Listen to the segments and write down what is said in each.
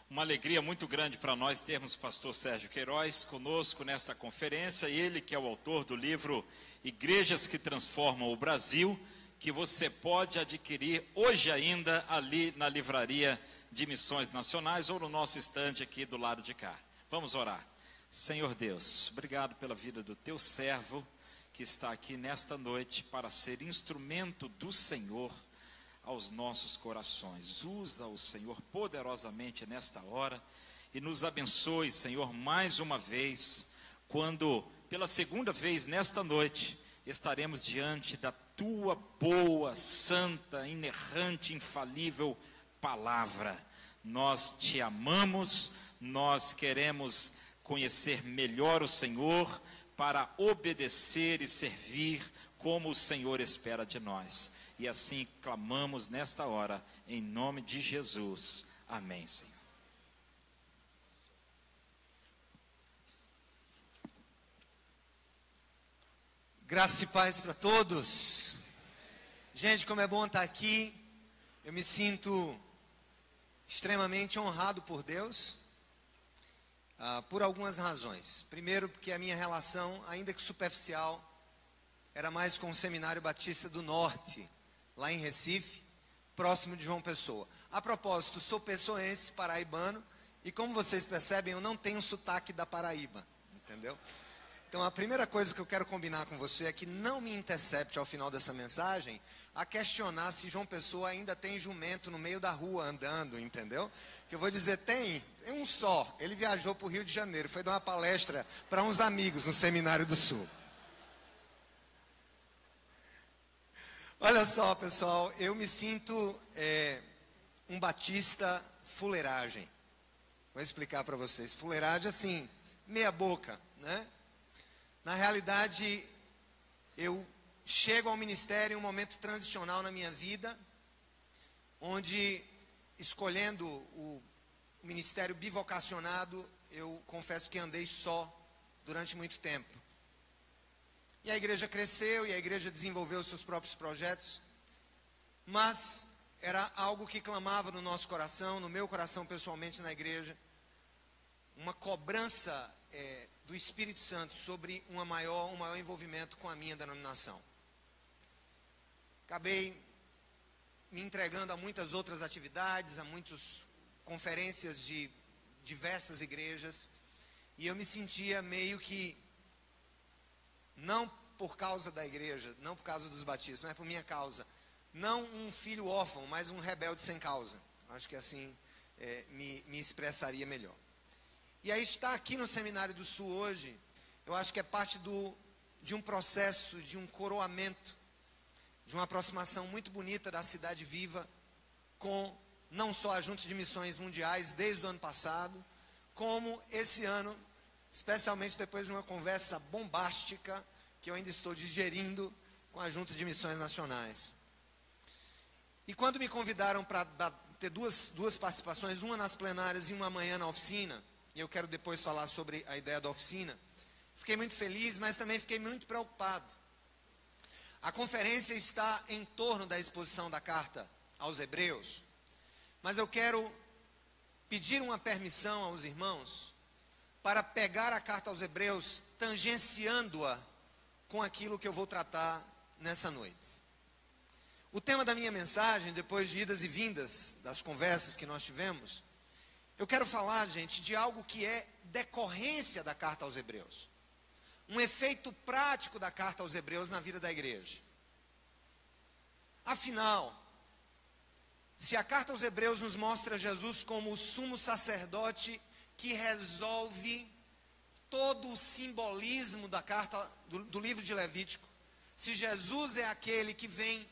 Uma alegria muito grande para nós termos o pastor Sérgio Queiroz conosco nesta conferência, ele que é o autor do livro Igrejas que Transformam o Brasil, que você pode adquirir hoje ainda ali na livraria de Missões Nacionais ou no nosso estande aqui do lado de cá. Vamos orar. Senhor Deus, obrigado pela vida do teu servo que está aqui nesta noite para ser instrumento do Senhor aos nossos corações. Usa-o, Senhor, poderosamente nesta hora e nos abençoe, Senhor, mais uma vez, quando, pela segunda vez nesta noite, estaremos diante da tua boa, santa, inerrante, infalível palavra. Nós te amamos, nós queremos conhecer melhor o Senhor para obedecer e servir como o Senhor espera de nós. E assim clamamos nesta hora, em nome de Jesus. Amém, Senhor. Graça e paz para todos. Gente, como é bom estar aqui. Eu me sinto extremamente honrado por Deus, por algumas razões. Primeiro, porque a minha relação, ainda que superficial, era mais com o Seminário Batista do Norte, lá em Recife, próximo de João Pessoa. A propósito, sou pessoense, paraibano, e como vocês percebem, eu não tenho sotaque da Paraíba, entendeu? Então a primeira coisa que eu quero combinar com você é que não me intercepte ao final dessa mensagem a questionar se João Pessoa ainda tem jumento no meio da rua andando, entendeu? Que eu vou dizer, tem um só. Ele viajou para o Rio de Janeiro, foi dar uma palestra para uns amigos no Seminário do Sul. Olha só, pessoal, eu me sinto um batista fuleiragem. Vou explicar para vocês. Fuleiragem assim, meia boca, né? Na realidade, eu chego ao ministério em um momento transicional na minha vida, onde, escolhendo o ministério bivocacionado, eu confesso que andei só durante muito tempo. E a igreja cresceu, e a igreja desenvolveu seus próprios projetos, mas era algo que clamava no nosso coração, no meu coração pessoalmente na igreja, uma cobrança do Espírito Santo sobre um maior envolvimento com a minha denominação. Acabei me entregando a muitas outras atividades, a muitas conferências de diversas igrejas, e eu me sentia meio que, não por causa da igreja, não por causa dos batistas, mas por minha causa, não um filho órfão, mas um rebelde sem causa. Acho que assim me expressaria melhor. E aí estar aqui no Seminário do Sul hoje, eu acho que é parte de um processo, de um coroamento, de uma aproximação muito bonita da Cidade Viva com não só a Junta de Missões Mundiais desde o ano passado, como esse ano, especialmente depois de uma conversa bombástica que eu ainda estou digerindo com a Junta de Missões Nacionais. E quando me convidaram para ter duas participações, uma nas plenárias e uma amanhã na oficina, e eu quero depois falar sobre a ideia da oficina, fiquei muito feliz, mas também fiquei muito preocupado. A conferência está em torno da exposição da carta aos Hebreus, mas eu quero pedir uma permissão aos irmãos para pegar a carta aos Hebreus, tangenciando-a com aquilo que eu vou tratar nessa noite. O tema da minha mensagem, depois de idas e vindas das conversas que nós tivemos, eu quero falar, gente, de algo que é decorrência da carta aos Hebreus. Um efeito prático da carta aos Hebreus na vida da igreja. Afinal, se a carta aos Hebreus nos mostra Jesus como o sumo sacerdote que resolve todo o simbolismo da carta do livro de Levítico, se Jesus é aquele que vem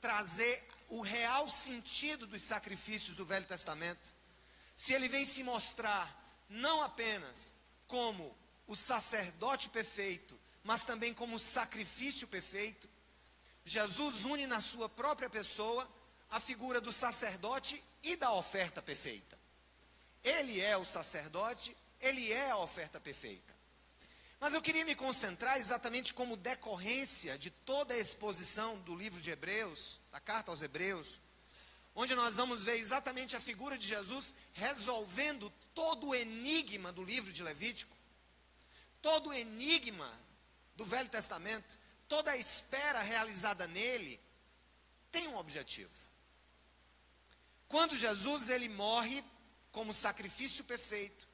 trazer o real sentido dos sacrifícios do Velho Testamento, se ele vem se mostrar não apenas como o sacerdote perfeito, mas também como o sacrifício perfeito, Jesus une na sua própria pessoa a figura do sacerdote e da oferta perfeita. Ele é o sacerdote, ele é a oferta perfeita. Mas eu queria me concentrar exatamente como decorrência de toda a exposição do livro de Hebreus, da carta aos Hebreus, onde nós vamos ver exatamente a figura de Jesus resolvendo todo o enigma do livro de Levítico, todo o enigma do Velho Testamento, toda a espera realizada nele, tem um objetivo. Quando Jesus ele morre como sacrifício perfeito,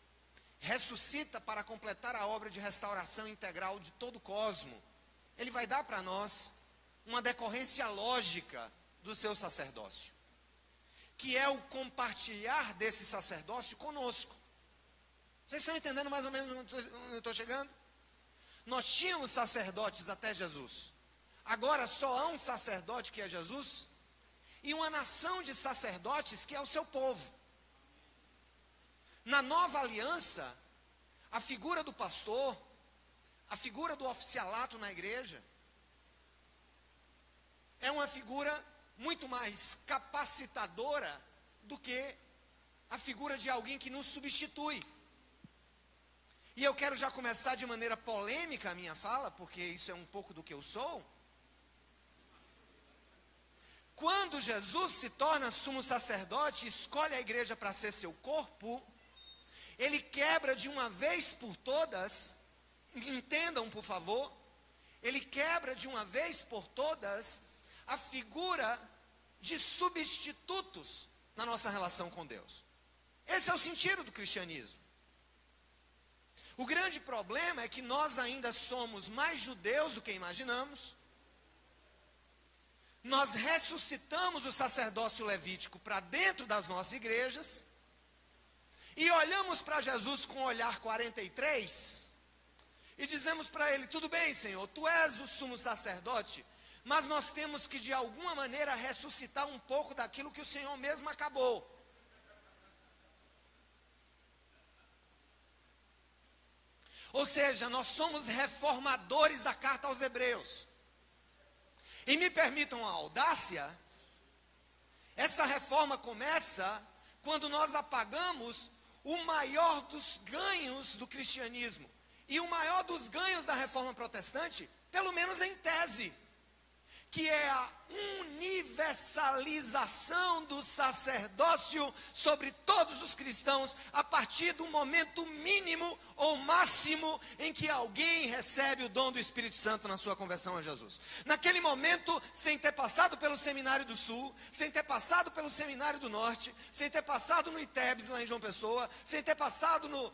ressuscita para completar a obra de restauração integral de todo o cosmo, ele vai dar para nós uma decorrência lógica do seu sacerdócio, que é o compartilhar desse sacerdócio conosco. Vocês estão entendendo mais ou menos onde eu estou chegando? Nós tínhamos sacerdotes até Jesus. Agora só há um sacerdote que é Jesus e uma nação de sacerdotes que é o seu povo. Na nova aliança, a figura do pastor, a figura do oficialato na igreja, é uma figura muito mais capacitadora do que a figura de alguém que nos substitui. E eu quero já começar de maneira polêmica a minha fala, porque isso é um pouco do que eu sou. Quando Jesus se torna sumo sacerdote e escolhe a igreja para ser seu corpo, ele quebra de uma vez por todas, entendam por favor, ele quebra de uma vez por todas a figura de substitutos na nossa relação com Deus. Esse é o sentido do cristianismo. O grande problema é que nós ainda somos mais judeus do que imaginamos. Nós ressuscitamos o sacerdócio levítico para dentro das nossas igrejas e olhamos para Jesus com o olhar 43 e dizemos para ele: tudo bem, Senhor, tu és o sumo sacerdote, mas nós temos que de alguma maneira ressuscitar um pouco daquilo que o Senhor mesmo acabou. Ou seja, nós somos reformadores da carta aos Hebreus. E me permitam a audácia, essa reforma começa quando nós apagamos o maior dos ganhos do cristianismo. E o maior dos ganhos da reforma protestante, pelo menos em tese, que é a universalização do sacerdócio sobre todos os cristãos, a partir do momento mínimo ou máximo em que alguém recebe o dom do Espírito Santo na sua conversão a Jesus. Naquele momento, sem ter passado pelo Seminário do Sul, sem ter passado pelo Seminário do Norte, sem ter passado no ITEBS lá em João Pessoa, sem ter passado no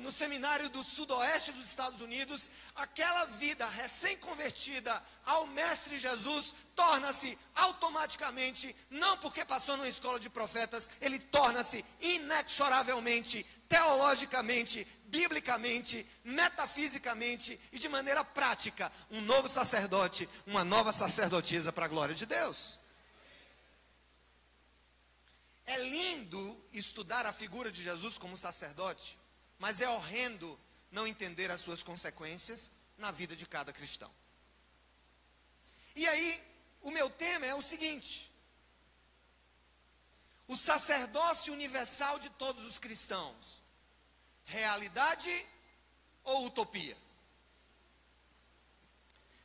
Seminário do Sudoeste dos Estados Unidos, aquela vida recém-convertida ao Mestre Jesus torna-se automaticamente, não porque passou numa escola de profetas, ele torna-se inexoravelmente, teologicamente, biblicamente, metafisicamente e de maneira prática, um novo sacerdote, uma nova sacerdotisa para a glória de Deus. É lindo estudar a figura de Jesus como sacerdote, mas é horrendo não entender as suas consequências na vida de cada cristão. E aí, o meu tema é o seguinte: o sacerdócio universal de todos os cristãos, realidade ou utopia?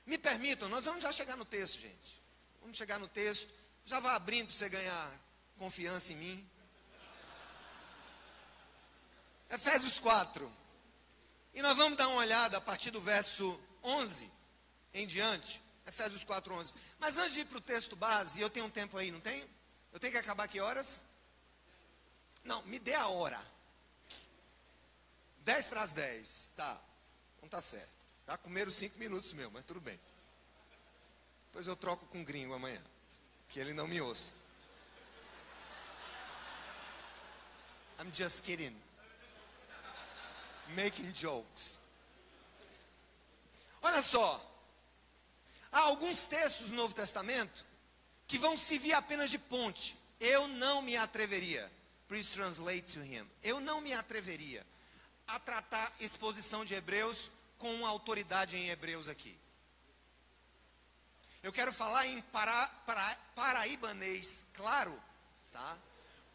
Me permitam, nós vamos já chegar no texto, gente. Vamos chegar no texto, já vá abrindo para você ganhar confiança em mim. Efésios 4. E nós vamos dar uma olhada a partir do verso 11 em diante. Efésios 4:11. Mas antes de ir para o texto base, eu tenho um tempo aí, não tenho? Eu tenho que acabar que horas? Não, me dê a hora. 10 para as 10. Tá, não tá certo. Já comeram 5 minutos meu, mas tudo bem. Depois eu troco com o gringo amanhã, que ele não me ouça. I'm just kidding. Making jokes. Olha só. Há alguns textos no Novo Testamento que vão servir apenas de ponte. Eu não me atreveria, please translate to him, eu não me atreveria a tratar exposição de Hebreus com uma autoridade em Hebreus aqui. Eu quero falar em paraibanês, claro, tá?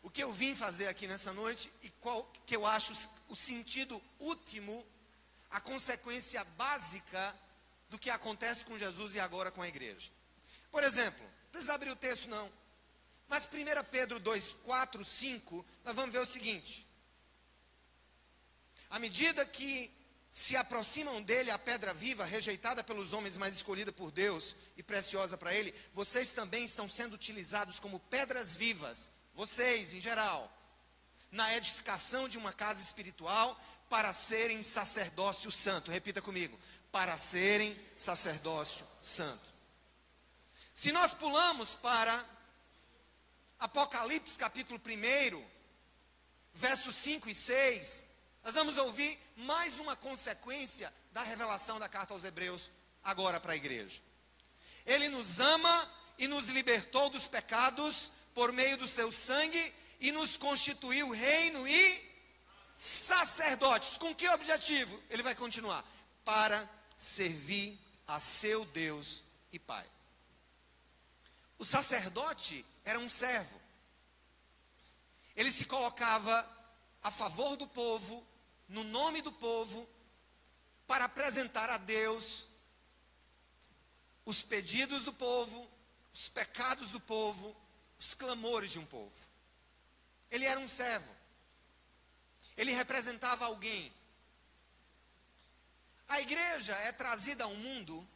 O que eu vim fazer aqui nessa noite e qual que eu acho o sentido último, a consequência básica do que acontece com Jesus e agora com a igreja. Por exemplo, não precisa abrir o texto não, Mas 1 Pedro 2, 4, 5, nós vamos ver o seguinte: à medida que se aproximam dele a pedra viva, rejeitada pelos homens, mas escolhida por Deus e preciosa para ele, vocês também estão sendo utilizados como pedras vivas, vocês em geral, na edificação de uma casa espiritual, para serem sacerdócio santo. Repita comigo: para serem sacerdócio santo. Se nós pulamos para Apocalipse capítulo 1, versos 5 e 6, nós vamos ouvir mais uma consequência da revelação da carta aos Hebreus, agora para a igreja. Ele nos ama e nos libertou dos pecados por meio do seu sangue e nos constituiu reino e sacerdotes. Com que objetivo? Ele vai continuar: para servir a seu Deus e Pai. O sacerdote era um servo. Ele se colocava a favor do povo, no nome do povo, para apresentar a Deus os pedidos do povo, os pecados do povo, os clamores de um povo. Ele era um servo. Ele representava alguém. A igreja é trazida ao mundo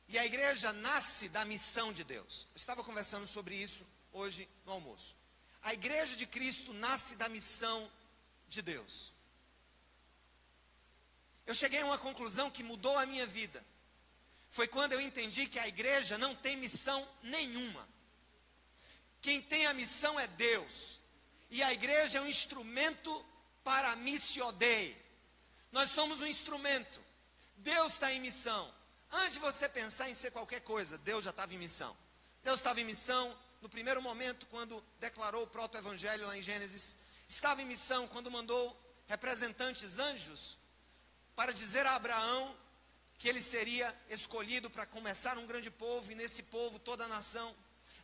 e a igreja nasce da missão de Deus. Eu estava conversando sobre isso hoje no almoço. A igreja de Cristo nasce da missão de Deus. Eu cheguei a uma conclusão que mudou a minha vida. Foi quando eu entendi que a igreja não tem missão nenhuma. Quem tem a missão é Deus. E a igreja é um instrumento para a missio Dei. Nós somos um instrumento. Deus está em missão. Antes de você pensar em ser qualquer coisa, Deus já estava em missão. Deus estava em missão no primeiro momento, quando declarou o proto-evangelho lá em Gênesis. Estava em missão quando mandou representantes anjos para dizer a Abraão que ele seria escolhido para começar um grande povo, e nesse povo toda a nação.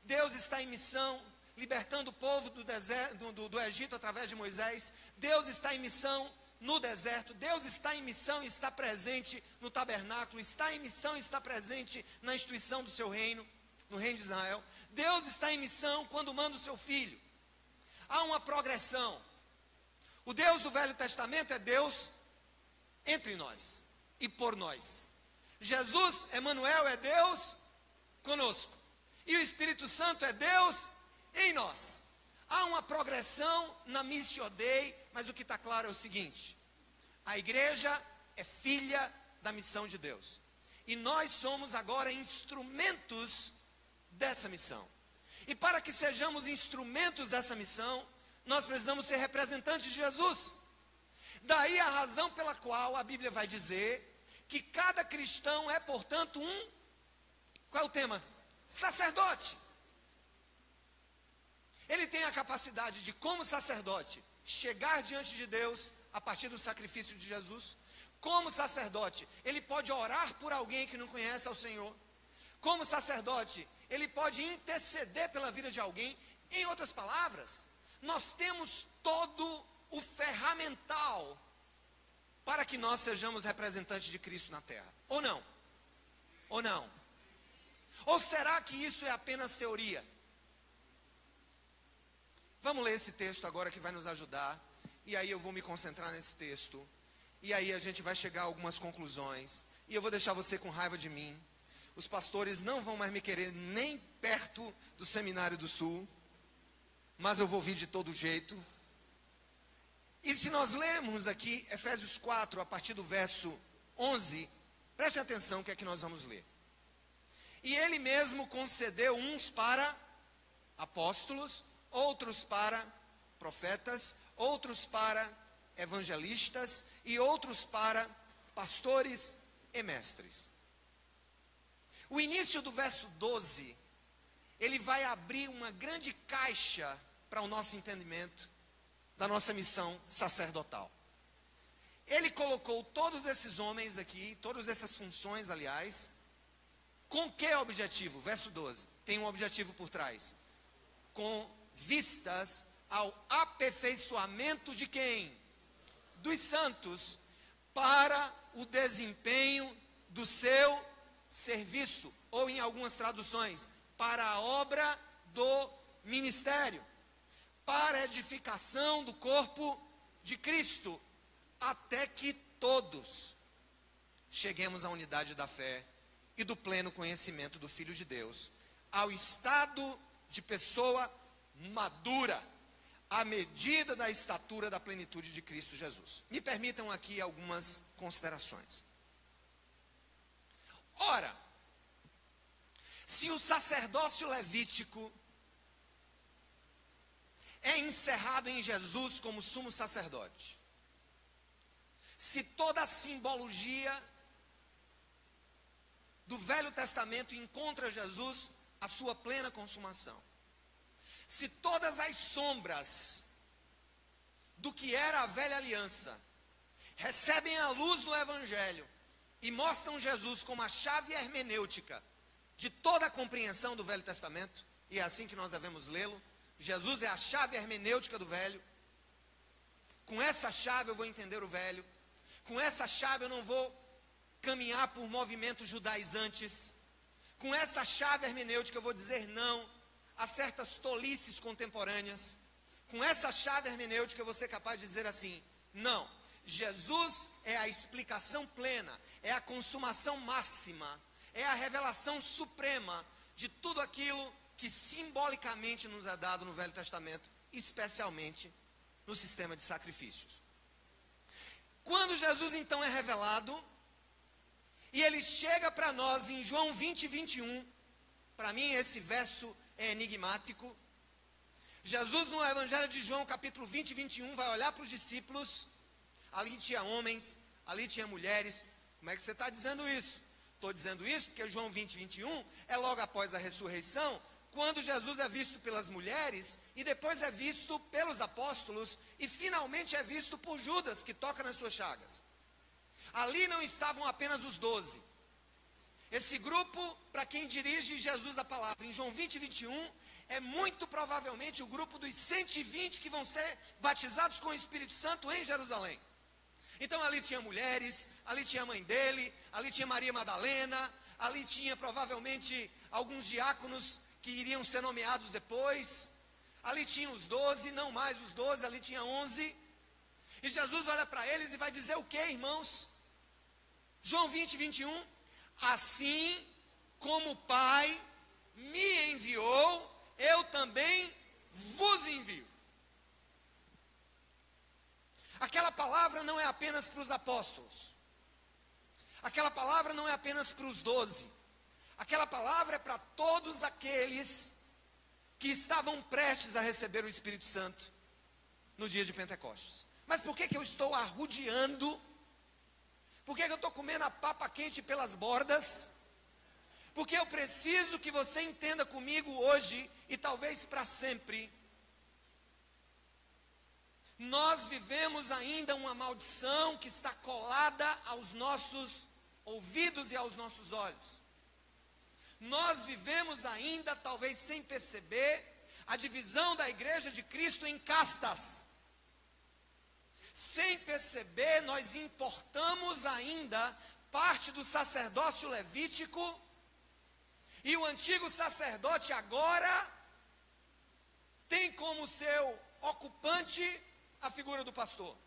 Deus está em missão, libertando o povo do deserto, do Egito através de Moisés. Deus está em missão no deserto. Deus está em missão e está presente no tabernáculo. Está em missão e está presente na instituição do seu reino, no reino de Israel. Deus está em missão quando manda o seu filho. Há uma progressão. O Deus do Velho Testamento é Deus entre nós e por nós. Jesus, Emanuel, é Deus conosco. E o Espírito Santo é Deus em nós. Há uma progressão na missio Dei, mas o que está claro é o seguinte: a igreja é filha da missão de Deus. E nós somos agora instrumentos dessa missão. E para que sejamos instrumentos dessa missão, nós precisamos ser representantes de Jesus. Daí a razão pela qual a Bíblia vai dizer que cada cristão é, portanto, qual é o tema? Sacerdote. Ele tem a capacidade de, como sacerdote, chegar diante de Deus a partir do sacrifício de Jesus. Como sacerdote, ele pode orar por alguém que não conhece ao Senhor. Como sacerdote, ele pode interceder pela vida de alguém. Em outras palavras, nós temos todo o ferramental para que nós sejamos representantes de Cristo na terra. Ou não? Ou não? Ou será que isso é apenas teoria? Vamos ler esse texto agora que vai nos ajudar. E aí eu vou me concentrar nesse texto. E aí a gente vai chegar a algumas conclusões. E eu vou deixar você com raiva de mim. Os pastores não vão mais me querer nem perto do Seminário do Sul. Mas eu vou vir de todo jeito. E se nós lermos aqui Efésios 4, a partir do verso 11, preste atenção o que é que nós vamos ler. E ele mesmo concedeu uns para apóstolos, outros para profetas, outros para evangelistas e outros para pastores e mestres. O início do verso 12, ele vai abrir uma grande caixa para o nosso entendimento da nossa missão sacerdotal. Ele colocou todos esses homens aqui, todas essas funções, aliás, com que objetivo? Verso 12, tem um objetivo por trás. Com vistas ao aperfeiçoamento de quem? Dos santos, para o desempenho do seu serviço, ou em algumas traduções, para a obra do ministério para a edificação do corpo de Cristo, até que todos cheguemos à unidade da fé e do pleno conhecimento do Filho de Deus, ao estado de pessoa madura, à medida da estatura da plenitude de Cristo Jesus. Me permitam aqui algumas considerações. Ora, se o sacerdócio levítico é encerrado em Jesus como sumo sacerdote, se toda a simbologia do Velho Testamento encontra Jesus a sua plena consumação, se todas as sombras do que era a velha aliança recebem a luz do Evangelho e mostram Jesus como a chave hermenêutica de toda a compreensão do Velho Testamento, e é assim que nós devemos lê-lo, Jesus é a chave hermenêutica do Velho. Com essa chave eu vou entender o Velho, com essa chave eu não vou caminhar por movimentos judaizantes, com essa chave hermenêutica eu vou dizer não a certas tolices contemporâneas, com essa chave hermenêutica eu vou ser capaz de dizer assim, não, Jesus é a explicação plena, é a consumação máxima, é a revelação suprema de tudo aquilo que simbolicamente nos é dado no Velho Testamento, especialmente no sistema de sacrifícios. Quando Jesus então é revelado, e ele chega para nós em João 20, 21, para mim esse verso é enigmático. Jesus no Evangelho de João, capítulo 20, 21, vai olhar para os discípulos, ali tinha homens, ali tinha mulheres. Como é que você está dizendo isso? Estou dizendo isso porque João 20, 21 é logo após a ressurreição, quando Jesus é visto pelas mulheres, e depois é visto pelos apóstolos, e finalmente é visto por Judas, que toca nas suas chagas. Ali não estavam apenas os 12. Esse grupo, para quem dirige Jesus a palavra, em João 20, 21, é muito provavelmente o grupo dos 120 que vão ser batizados com o Espírito Santo em Jerusalém. Então ali tinha mulheres, ali tinha a mãe dele, ali tinha Maria Madalena, ali tinha provavelmente alguns diáconos que iriam ser nomeados depois, ali tinha os 12, não mais os 12, ali tinha 11, e Jesus olha para eles e vai dizer o que, irmãos? João 20, 21, assim como o Pai me enviou, eu também vos envio. Aquela palavra não é apenas para os apóstolos, aquela palavra não é apenas para os 12, aquela palavra é para todos aqueles que estavam prestes a receber o Espírito Santo no dia de Pentecostes. Mas por que eu estou arrodeando? Por que eu estou comendo a papa quente pelas bordas? Porque eu preciso que você entenda comigo hoje, e talvez para sempre, nós vivemos ainda uma maldição que está colada aos nossos ouvidos e aos nossos olhos. Nós vivemos ainda, talvez sem perceber, a divisão da igreja de Cristo em castas. Sem perceber, nós importamos ainda parte do sacerdócio levítico, e o antigo sacerdote agora tem como seu ocupante a figura do pastor.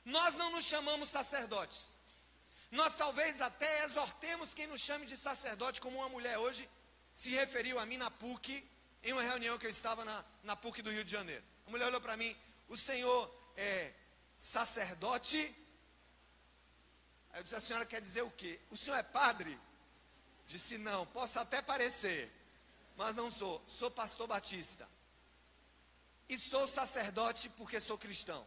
Nós não nos chamamos sacerdotes. Nós talvez até exortemos quem nos chame de sacerdote, como uma mulher hoje se referiu a mim na PUC, em uma reunião que eu estava na PUC do Rio de Janeiro. A mulher olhou para mim, o senhor é sacerdote? Aí eu disse, a senhora quer dizer o quê? O senhor é padre? Disse, não, posso até parecer, mas não sou, sou pastor batista. E sou sacerdote porque sou cristão.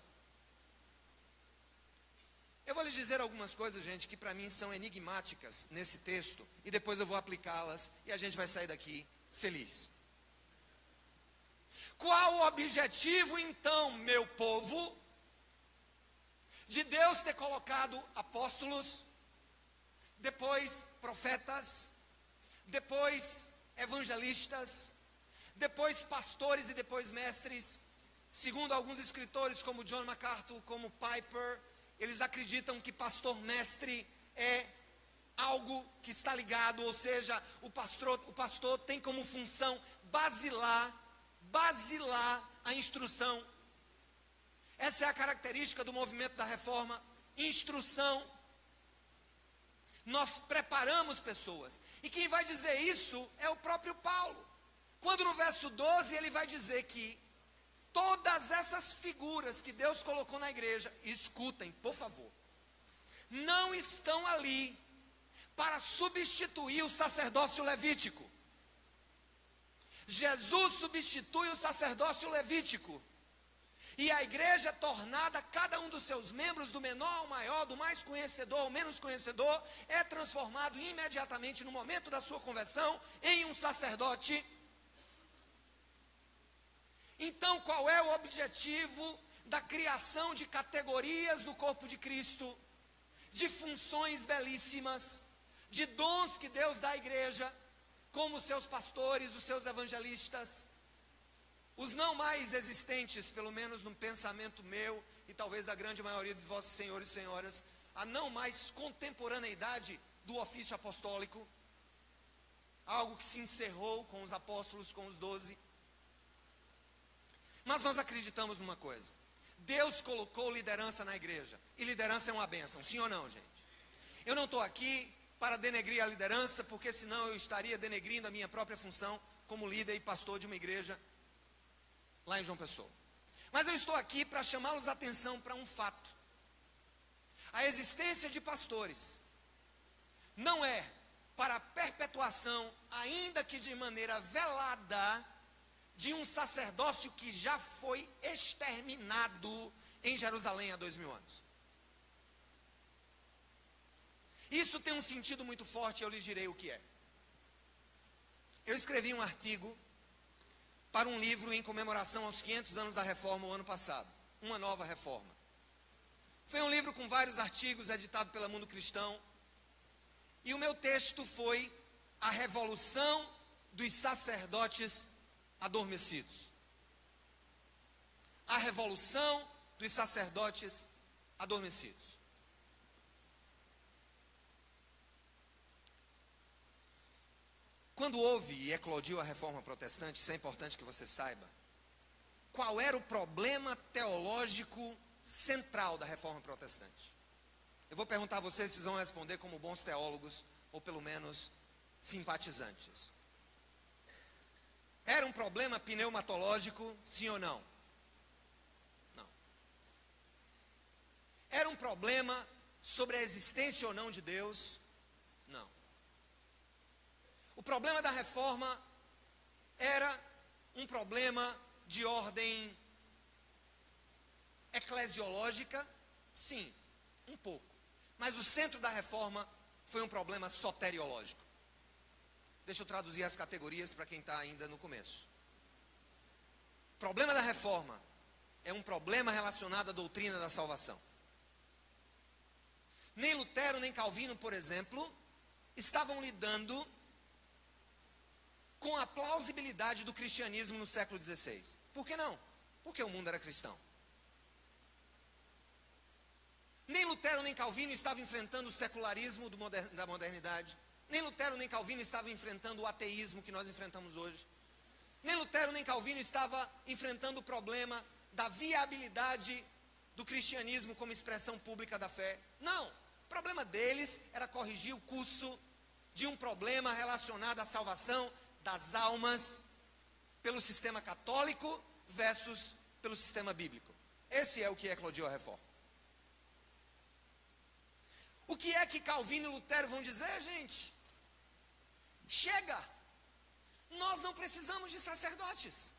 Eu vou lhes dizer algumas coisas, gente, que para mim são enigmáticas nesse texto, e depois eu vou aplicá-las, e a gente vai sair daqui feliz. Qual o objetivo, então, meu povo, de Deus ter colocado apóstolos, depois profetas, depois evangelistas, depois pastores e depois mestres? Segundo alguns escritores, como John MacArthur, como Piper, eles acreditam que pastor-mestre é algo que está ligado, ou seja, o pastor tem como função basilar a instrução. Essa é a característica do movimento da reforma, instrução. Nós preparamos pessoas. E quem vai dizer isso é o próprio Paulo. Quando no verso 12 ele vai dizer que todas essas figuras que Deus colocou na igreja, escutem, por favor, não estão ali para substituir o sacerdócio levítico. Jesus substitui o sacerdócio levítico. E a igreja é tornada, cada um dos seus membros, do menor ao maior, do mais conhecedor ao menos conhecedor, é transformado imediatamente no momento da sua conversão em um sacerdote. Então, qual é o objetivo da criação de categorias no corpo de Cristo, de funções belíssimas, de dons que Deus dá à igreja, como os seus pastores, os seus evangelistas, os não mais existentes, pelo menos no pensamento meu, e talvez da grande maioria de vossos senhores e senhoras, a não mais contemporaneidade do ofício apostólico, algo que se encerrou com os apóstolos, com os 12. Mas nós acreditamos numa coisa: Deus colocou liderança na igreja, e liderança é uma bênção, sim ou não, gente? Eu não estou aqui para denegrir a liderança, porque senão eu estaria denegrindo a minha própria função como líder e pastor de uma igreja lá em João Pessoa. Mas eu estou aqui para chamá-los a atenção para um fato: a existência de pastores não é para a perpetuação, ainda que de maneira velada, de um sacerdócio que já foi exterminado em Jerusalém há 2000 anos. Isso tem um sentido muito forte, eu lhes direi o que é. Eu escrevi um artigo para um livro em comemoração aos 500 anos da reforma o ano passado, Uma Nova Reforma. Foi um livro com vários artigos, editado pela Mundo Cristão, e o meu texto foi A Revolução dos Sacerdotes Adormecidos. A Revolução dos Sacerdotes Adormecidos. Quando houve e eclodiu a reforma protestante, isso é importante que você saiba, qual era o problema teológico central da reforma protestante? Eu vou perguntar a vocês, vocês vão responder como bons teólogos, ou pelo menos simpatizantes. Era um problema pneumatológico, sim ou não? Não. Era um problema sobre a existência ou não de Deus? Não. O problema da reforma era um problema de ordem eclesiológica? Sim, um pouco. Mas o centro da reforma foi um problema soteriológico. Deixa eu traduzir as categorias para quem está ainda no começo. O problema da reforma é um problema relacionado à doutrina da salvação. Nem Lutero, nem Calvino, por exemplo, estavam lidando com a plausibilidade do cristianismo no século XVI. Por que não? Porque o mundo era cristão. Nem Lutero nem Calvino estavam enfrentando o secularismo da modernidade. Nem Lutero nem Calvino estavam enfrentando o ateísmo que nós enfrentamos hoje. Nem Lutero nem Calvino estavam enfrentando o problema da viabilidade do cristianismo como expressão pública da fé. Não. O problema deles era corrigir o curso de um problema relacionado à salvação das almas pelo sistema católico versus pelo sistema bíblico. Esse é o que eclodiu a reforma. O que é que Calvino e Lutero vão dizer, gente? Chega! Nós não precisamos de sacerdotes.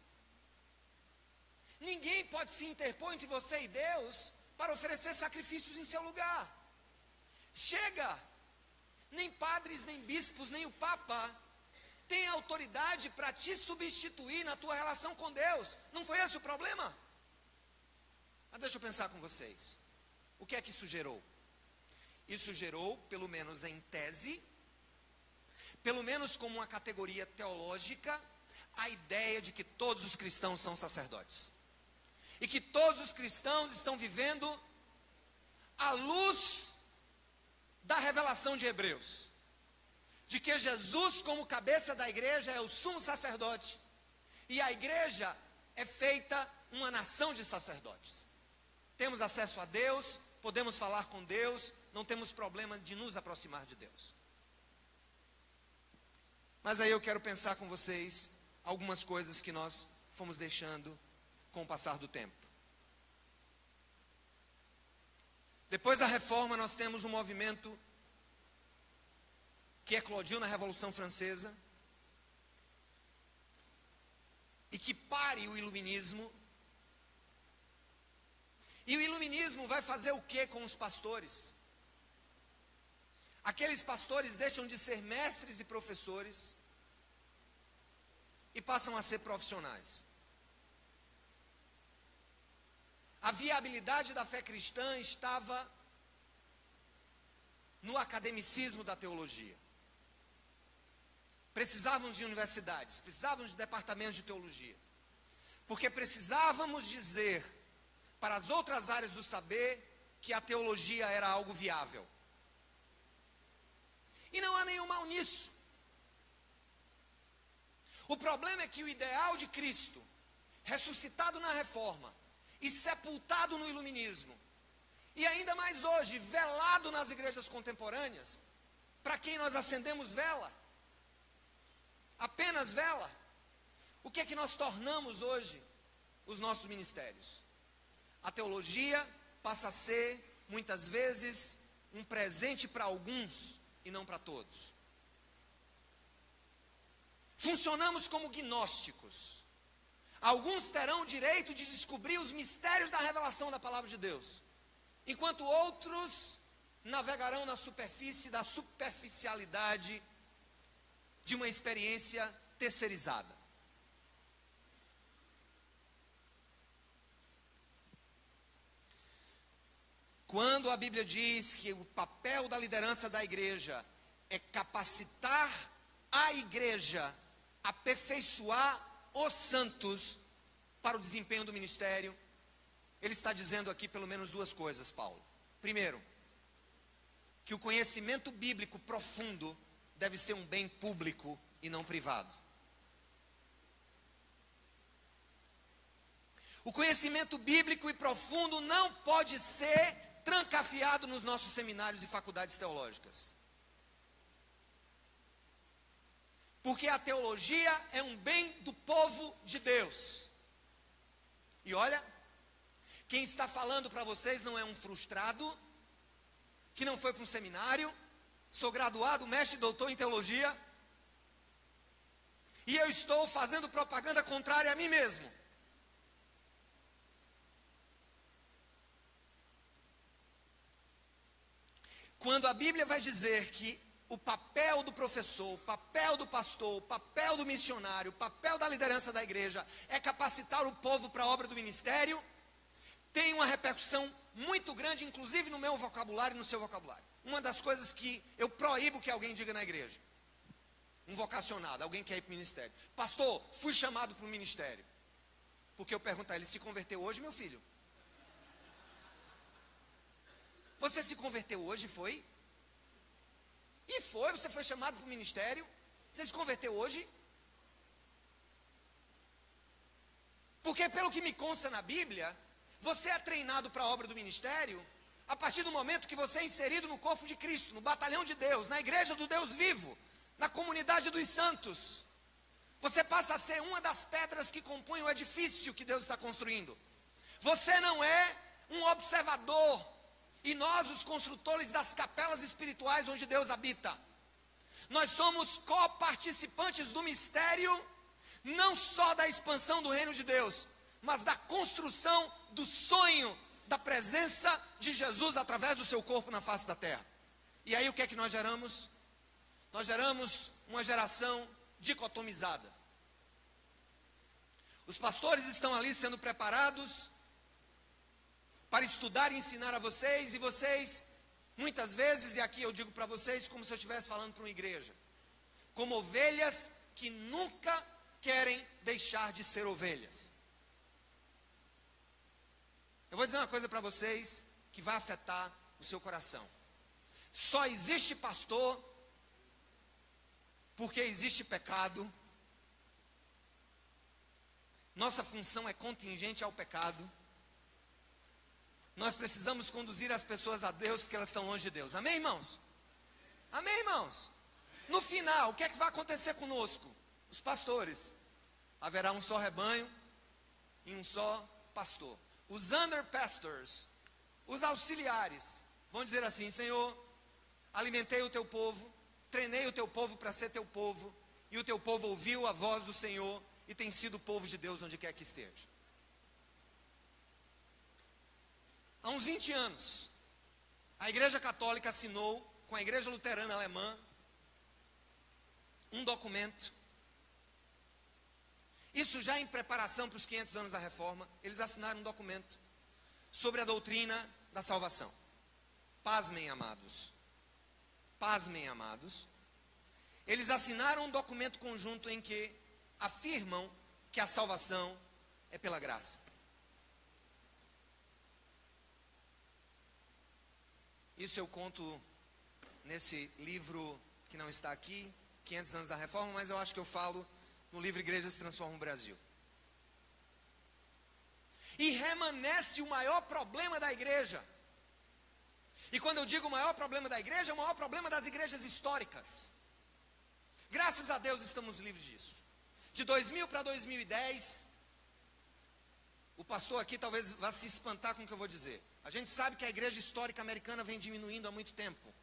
Ninguém pode se interpor entre você e Deus para oferecer sacrifícios em seu lugar. Chega! Nem padres, nem bispos, nem o Papa tem autoridade para te substituir na tua relação com Deus. Não foi esse o problema? Mas deixa eu pensar com vocês. O que é que isso gerou? Isso gerou, pelo menos em tese, pelo menos como uma categoria teológica, a ideia de que todos os cristãos são sacerdotes. E que todos os cristãos estão vivendo à luz da revelação de Hebreus. De que Jesus, como cabeça da igreja, é o sumo sacerdote E a igreja é feita uma nação de sacerdotes. Temos acesso a Deus, podemos falar com Deus, não temos problema de nos aproximar de Deus. Mas aí eu quero pensar com vocês algumas coisas que nós fomos deixando com o passar do tempo. Depois da reforma, nós temos um movimento que eclodiu na Revolução Francesa e que pare o iluminismo. E o iluminismo vai fazer o que com os pastores? Aqueles pastores deixam de ser mestres e professores e passam a ser profissionais. A viabilidade da fé cristã estava no academicismo da teologia. Precisávamos de universidades, precisávamos de departamentos de teologia, porque precisávamos dizer para as outras áreas do saber que a teologia era algo viável. E não há nenhum mal nisso. O problema é que o ideal de Cristo, ressuscitado na reforma e sepultado no iluminismo, e ainda mais hoje, velado nas igrejas contemporâneas, para quem nós acendemos vela, apenas vela, o que é que nós tornamos hoje os nossos ministérios? A teologia passa a ser, muitas vezes, um presente para alguns e não para todos. Funcionamos como gnósticos. Alguns terão o direito de descobrir os mistérios da revelação da palavra de Deus, enquanto outros navegarão na superfície da superficialidade de uma experiência terceirizada. Quando a Bíblia diz que o papel da liderança da igreja é capacitar a igreja, aperfeiçoar os santos para o desempenho do ministério, ele está dizendo aqui pelo menos duas coisas, Paulo. Primeiro, que o conhecimento bíblico profundo deve ser um bem público e não privado. O conhecimento bíblico e profundo não pode ser trancafiado nos nossos seminários e faculdades teológicas. Porque a teologia é um bem do povo de Deus. E olha, quem está falando para vocês não é um frustrado, que não foi para um seminário, sou graduado, mestre e doutor em teologia, e eu estou fazendo propaganda contrária a mim mesmo. Quando a Bíblia vai dizer que o papel do professor, o papel do pastor, o papel do missionário, o papel da liderança da igreja é capacitar o povo para a obra do ministério, tem uma repercussão muito grande, inclusive no meu vocabulário e no seu vocabulário. Uma das coisas que eu proíbo que alguém diga na igreja, um vocacionado, alguém que quer ir para o ministério: pastor, fui chamado para o ministério. Porque eu pergunto a ele: se converteu hoje, meu filho? Você se converteu hoje, foi? E foi, você foi chamado para o ministério? Você se converteu hoje? Porque pelo que me consta na Bíblia, você é treinado para a obra do ministério a partir do momento que você é inserido no corpo de Cristo, no batalhão de Deus, na igreja do Deus vivo, na comunidade dos santos. Você passa a ser uma das pedras que compõem o edifício que Deus está construindo. Você não é um observador, e nós, os construtores das capelas espirituais onde Deus habita. Nós somos coparticipantes do mistério, não só da expansão do reino de Deus, mas da construção do sonho da presença de Jesus através do seu corpo na face da terra. E aí o que é que nós geramos? Nós geramos uma geração dicotomizada. Os pastores estão ali sendo preparados para estudar e ensinar a vocês, e vocês, muitas vezes, e aqui eu digo para vocês como se eu estivesse falando para uma igreja, como ovelhas que nunca querem deixar de ser ovelhas. Eu vou dizer uma coisa para vocês que vai afetar o seu coração. Só existe pastor porque existe pecado, Nossa função é contingente ao pecado. Nós precisamos conduzir as pessoas a Deus porque elas estão longe de Deus. Amém, irmãos? Amém, irmãos? No final, o que é que vai acontecer conosco? Os pastores. Haverá um só rebanho e um só pastor. Os under pastors, os auxiliares, vão dizer assim: Senhor, alimentei o teu povo, treinei o teu povo para ser teu povo, e o teu povo ouviu a voz do Senhor e tem sido povo de Deus onde quer que esteja. Há uns 20 anos, a Igreja Católica assinou com a Igreja Luterana Alemã um documento. Isso já em preparação para os 500 anos da Reforma, eles assinaram um documento sobre a doutrina da salvação. Pasmem, amados. Pasmem, amados. Eles assinaram um documento conjunto em que afirmam que a salvação é pela graça. Isso eu conto nesse livro que não está aqui, 500 anos da Reforma, mas eu acho que eu falo no livro Igrejas que Transformam o Brasil. E remanesce o maior problema da igreja. E quando eu digo o maior problema da igreja, é o maior problema das igrejas históricas. Graças a Deus estamos livres disso. De 2000 para 2010, o pastor aqui talvez vá se espantar com o que eu vou dizer. A gente sabe que a igreja histórica americana vem diminuindo há muito tempo.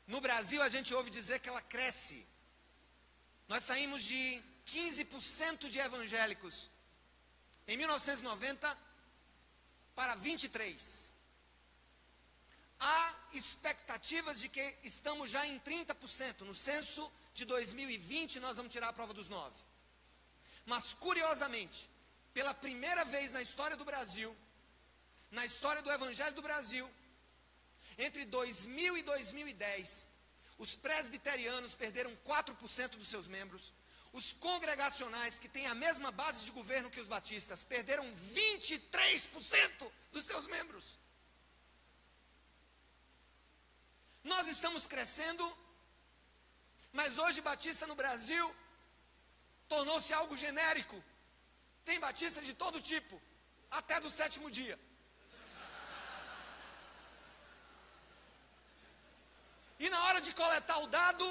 No Brasil a gente ouve dizer que ela cresce. Nós saímos de 15% de evangélicos em 1990 para 23%. Há expectativas de que estamos já em 30%. No censo de 2020 nós vamos tirar a prova dos 9. Mas curiosamente, pela primeira vez na história do Brasil, na história do Evangelho do Brasil, entre 2000 e 2010, os presbiterianos perderam 4% dos seus membros. Os congregacionais, que têm a mesma base de governo que os batistas, perderam 23% dos seus membros. Nós estamos crescendo, mas hoje batista no Brasil tornou-se algo genérico. Tem batista de todo tipo, até do sétimo dia. E na hora de coletar o dado,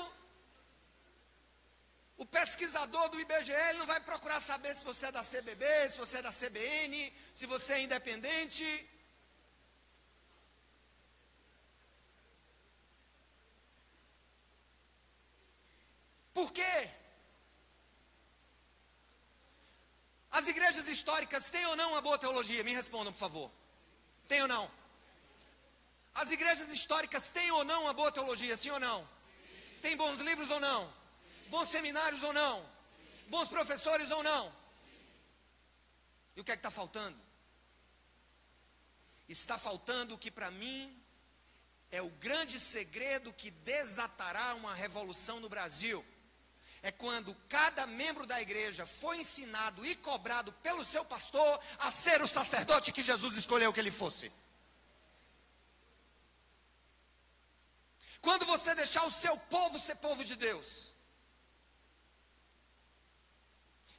o pesquisador do IBGE ele não vai procurar saber se você é da CBB, se você é da CBN, se você é independente. Por quê? As igrejas históricas têm ou não uma boa teologia? Me respondam, por favor. Tem ou não? As igrejas históricas têm ou não uma boa teologia? Sim ou não? Tem bons livros ou não? Bons seminários ou não? Bons professores ou não? E o que é que está faltando? Está faltando o que para mim é o grande segredo que desatará uma revolução no Brasil. É quando cada membro da igreja foi ensinado e cobrado pelo seu pastor a ser o sacerdote que Jesus escolheu que ele fosse. Quando você deixar o seu povo ser povo de Deus.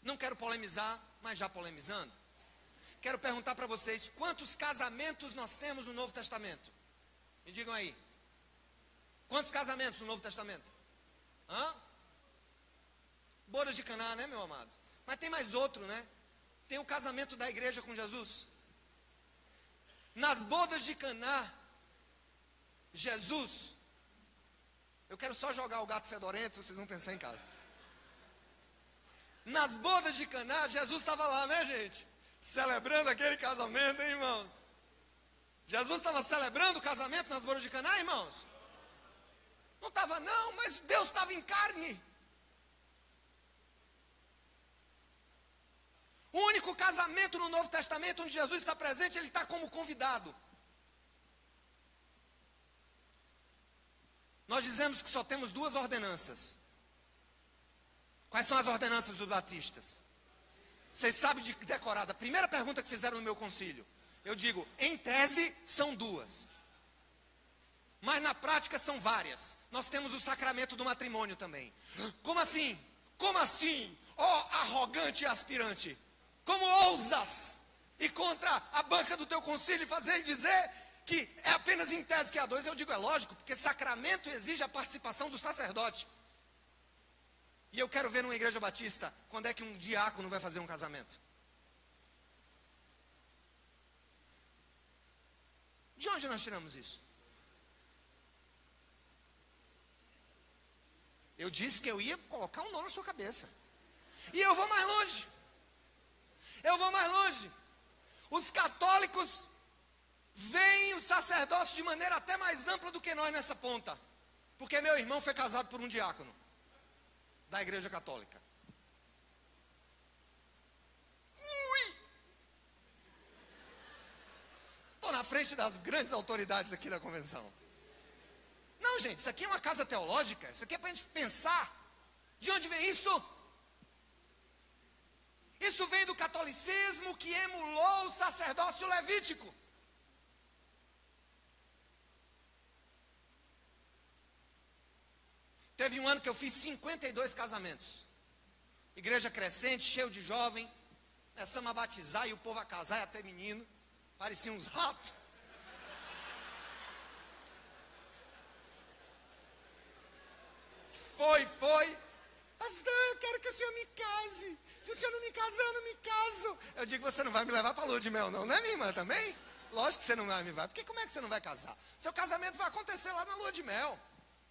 Não quero polemizar, mas já polemizando. Quero perguntar para vocês, quantos casamentos nós temos no Novo Testamento? Me digam aí. Quantos casamentos no Novo Testamento? Bodas de Caná, né, meu amado? Mas tem mais outro, né? Tem o casamento da igreja com Jesus. Nas bodas de Caná, Jesus... Eu quero só jogar o gato fedorento, vocês vão pensar em casa. Nas bodas de Caná, Jesus estava lá, né, gente? Celebrando aquele casamento, hein, irmãos? Jesus estava celebrando o casamento nas bodas de Caná, irmãos? Não estava não, mas Deus estava em carne. O único casamento no Novo Testamento onde Jesus está presente, ele está como convidado. Nós dizemos que só temos duas ordenanças. Quais são as ordenanças dos batistas? Vocês sabem de decorada. A primeira pergunta que fizeram no meu concílio. Eu digo, em tese são duas. Mas na prática são várias. Nós temos o sacramento do matrimônio também. Como assim? Como assim? Ó arrogante e aspirante, como ousas ir contra a banca do teu concílio e fazer e dizer que é apenas em tese que há dois? Eu digo, é lógico, porque sacramento exige a participação do sacerdote. E eu quero ver numa igreja batista, quando é que um diácono vai fazer um casamento? De onde nós tiramos isso? Eu disse que eu ia colocar um nó na sua cabeça. E eu vou mais longe. Eu vou mais longe. Os católicos veem o sacerdócio de maneira até mais ampla do que nós nessa ponta. Porque meu irmão foi casado por um diácono da igreja católica. Ui! Estou na frente das grandes autoridades aqui da convenção. Não, gente, isso aqui é uma casa teológica. Isso aqui é para a gente pensar. De onde vem isso? Isso vem do catolicismo que emulou o sacerdócio levítico. Teve um ano que eu fiz 52 casamentos. Igreja crescente, cheio de jovem. Começamos a batizar e o povo a casar e até menino. Pareciam uns ratos. Foi. Pastor, eu quero que o senhor me case. Se o senhor não me casar, eu não me caso. Eu digo, você não vai me levar para a lua de mel, não é, minha irmã, também? Lógico que você não vai me levar. Porque como é que você não vai casar? Seu casamento vai acontecer lá na lua de mel.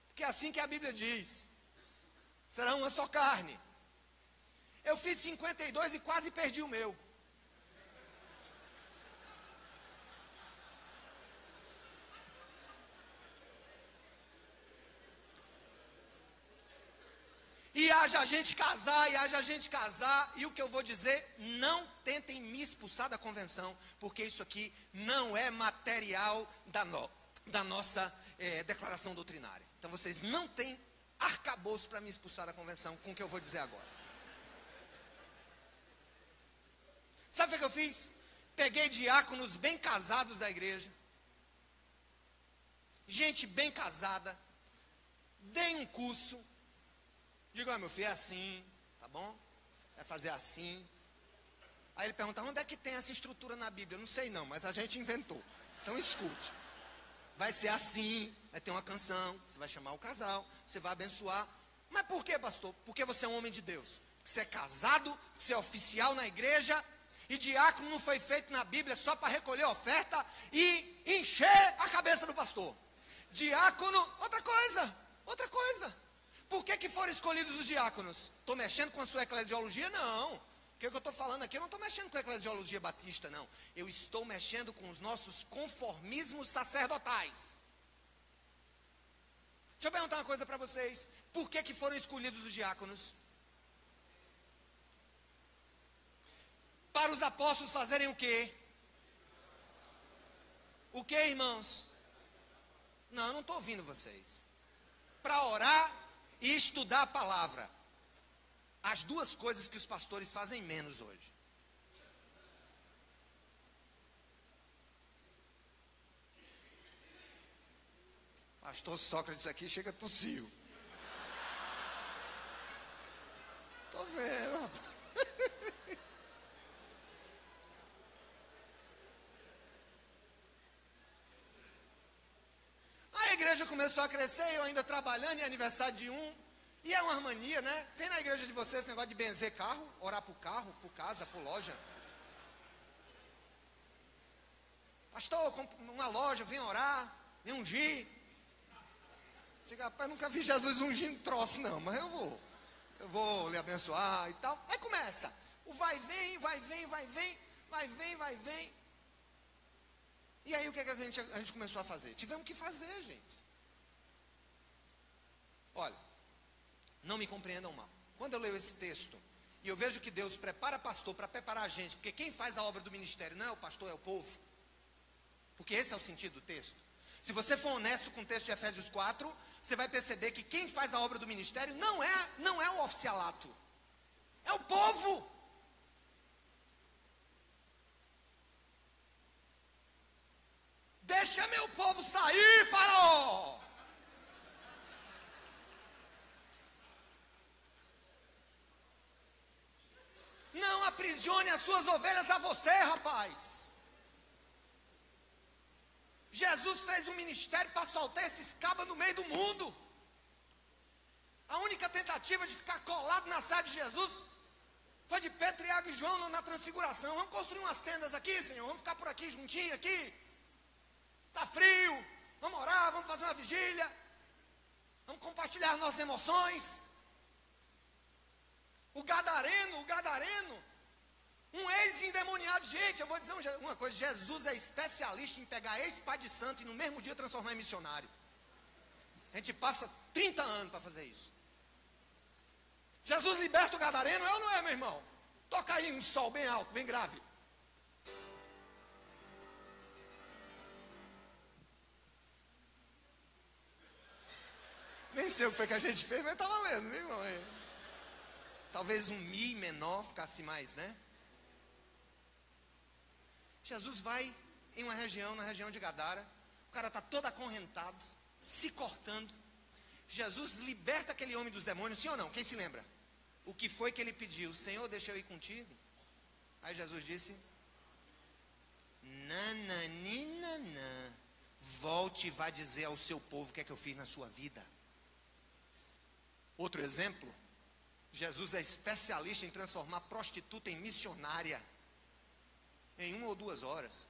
Porque é assim que a Bíblia diz. Será uma só carne. Eu fiz 52 e quase perdi o meu. E haja gente casar, e o que eu vou dizer, não tentem me expulsar da convenção, porque isso aqui não é material da nossa declaração doutrinária. Então vocês não têm arcabouço para me expulsar da convenção com o que eu vou dizer agora. Sabe o que eu fiz? Peguei diáconos bem casados da igreja, gente bem casada, dei um curso. Digo, meu filho, é assim, tá bom? Vai fazer assim. Aí ele pergunta, onde é que tem essa estrutura na Bíblia? Eu não sei não, mas a gente inventou. Então escute. Vai ser assim, vai ter uma canção, você vai chamar o casal, você vai abençoar. Mas por que, pastor? Porque você é um homem de Deus. Porque você é casado, você é oficial na igreja, e diácono não foi feito na Bíblia só para recolher oferta e encher a cabeça do pastor. Diácono, outra coisa. Por que foram escolhidos os diáconos? Estou mexendo com a sua eclesiologia? Não. Porque o que eu estou falando aqui, eu não estou mexendo com a eclesiologia batista, não. Eu estou mexendo com os nossos conformismos sacerdotais. Deixa eu perguntar uma coisa para vocês. Por que foram escolhidos os diáconos? Para os apóstolos fazerem o quê? O quê, irmãos? Não, eu não estou ouvindo vocês. Para orar e estudar a palavra. As duas coisas que os pastores fazem menos hoje. Pastor Sócrates aqui chega tossiu. Tô vendo, rapaz. A igreja começou a crescer, eu ainda trabalhando, em aniversário de um. E é uma mania, né? Tem na igreja de vocês esse negócio de benzer carro, orar por carro, por casa, por loja. Pastor, uma loja, vem orar, vem ungir. Diga, rapaz, nunca vi Jesus ungindo troço não, mas eu vou lhe abençoar e tal. Aí começa, o vai, vem. E aí o que a gente começou a fazer? Tivemos que fazer, gente. Olha, não me compreendam mal. Quando eu leio esse texto, e eu vejo que Deus prepara pastor para preparar a gente, porque quem faz a obra do ministério não é o pastor, é o povo. Porque esse é o sentido do texto. Se você for honesto com o texto de Efésios 4, você vai perceber que quem faz a obra do ministério não é o oficialato, é o povo. Deixa meu povo sair, faraó. aprisione as suas ovelhas a você, rapaz. Jesus fez um ministério para soltar esses cabas no meio do mundo. A única tentativa de ficar colado na saia de Jesus foi de Pedro, Tiago e João na transfiguração. Vamos construir umas tendas aqui, Senhor, vamos ficar por aqui juntinho aqui. Está frio, vamos orar, vamos fazer uma vigília, vamos compartilhar nossas emoções. O Gadareno, um ex-endemoniado. Gente, eu vou dizer uma coisa, Jesus é especialista em pegar ex-pai de santo e no mesmo dia transformar em missionário. A gente passa 30 anos para fazer isso. Jesus liberta o Gadareno, é ou não é, meu irmão? Toca aí um sol bem alto, bem grave. Nem sei o que foi que a gente fez, mas tá valendo, meu irmão. Talvez um mi menor ficasse mais, né? Jesus vai em uma região, na região de Gadara. O cara está todo acorrentado, se cortando. Jesus liberta aquele homem dos demônios, sim ou não? Quem se lembra? O que foi que ele pediu? Senhor, deixa eu ir contigo. Aí Jesus disse: Nananinanã, volte e vá dizer ao seu povo o que é que eu fiz na sua vida. Outro exemplo, Jesus é especialista em transformar prostituta em missionária em 1 ou 2 horas.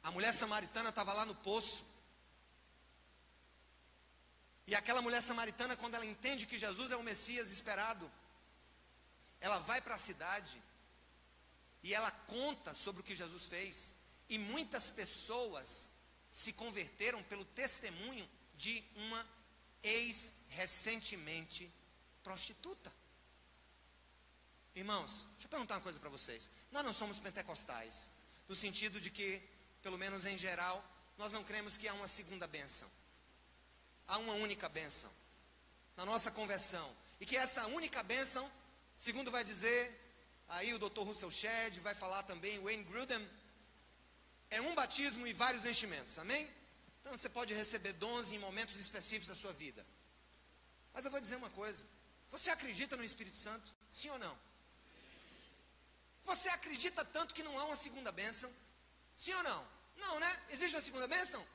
A mulher samaritana estava lá no poço. E aquela mulher samaritana, quando ela entende que Jesus é o Messias esperado, ela vai para a cidade e ela conta sobre o que Jesus fez. E muitas pessoas se converteram pelo testemunho de uma ex-recentemente prostituta. Irmãos, deixa eu perguntar uma coisa para vocês. Nós não somos pentecostais, no sentido de que, pelo menos em geral, nós não cremos que há uma segunda bênção. Há uma única bênção na nossa conversão. E que essa única bênção, segundo vai dizer aí o Dr. Russell Shedd, vai falar também Wayne Grudem, é um batismo e vários enchimentos, amém? Então você pode receber dons em momentos específicos da sua vida. Mas eu vou dizer uma coisa: você acredita no Espírito Santo? Sim ou não? Você acredita tanto que não há uma segunda bênção? Sim ou não? Não, né? Existe uma segunda bênção?